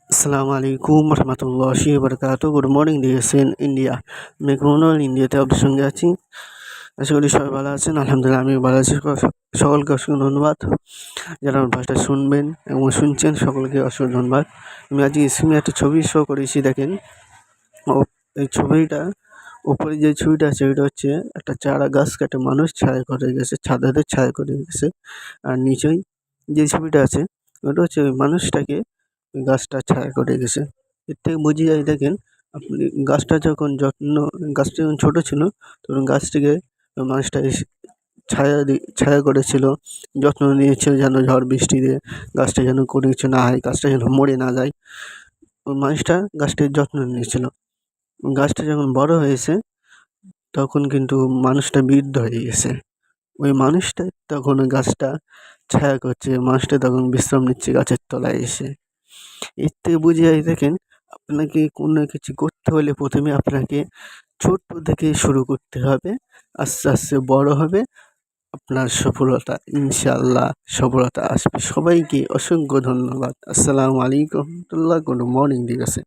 আসসালামু আলাইকুম রহমতুল্লাহি বারাকাতু। Good morning dear India. আমি কমনওয়েল ইন্ডিয়াতে আপনার সঙ্গে আছি। আশা করি সবাই ভালো আছেন। আলহামদুলিল্লাহ আমি ভালো আছি। সকলকে অসংখ্য ধন্যবাদ যারা আমার ভাষাটা শুনবেন এবং শুনছেন, সকলকে অসংখ্য ধন্যবাদ। আমি আজকে স্ক্রিনে একটা ছবি শো করেছি, দেখেন। এই ছবিটা উপরে যে ছবিটা আছে ওইটা হচ্ছে একটা চারা গাছ কেটে মানুষ ছায়া করে গেছে, ছাদের ছায়া করে গেছে। আর নিচেই যে ছবিটা আছে ওটা হচ্ছে ওই মানুষটাকে গাছটা ছায়া করে গেছে। এর থেকে বোঝা যায়, দেখেন, আপনি গাছটা যখন গাছটা যখন ছোটো ছিল তখন গাছটিকে মানুষটা এসে ছায়া করেছিল, যত্ন নিয়েছিল যেন ঝড় বৃষ্টিতে গাছটা যেন কোনো কিছু না হয়, গাছটা যেন মরে না যায়। ওই মানুষটা গাছটির যত্ন নিয়েছিল। গাছটা যখন বড় হয়েছে তখন কিন্তু মানুষটা বৃদ্ধ হয়ে গেছে। ওই মানুষটা তখন ওই গাছটা ছায়া করছে, মানুষটা তখন বিশ্রাম নিচ্ছে গাছের তলায় এসে। এর থেকে বুঝে যায়, দেখেন, আপনাকে কোনো কিছু করতে হলে প্রথমে আপনাকে ছোট্ট থেকে শুরু করতে হবে, আস্তে আস্তে বড় হবে আপনার সফলতা। ইনশাআল্লাহ সফলতা আসবে। সবাইকে অসংখ্য ধন্যবাদ। আসসালামু আলাইকুম রহমতুল্লাহ। গুড মর্নিং, ঠিক আছে।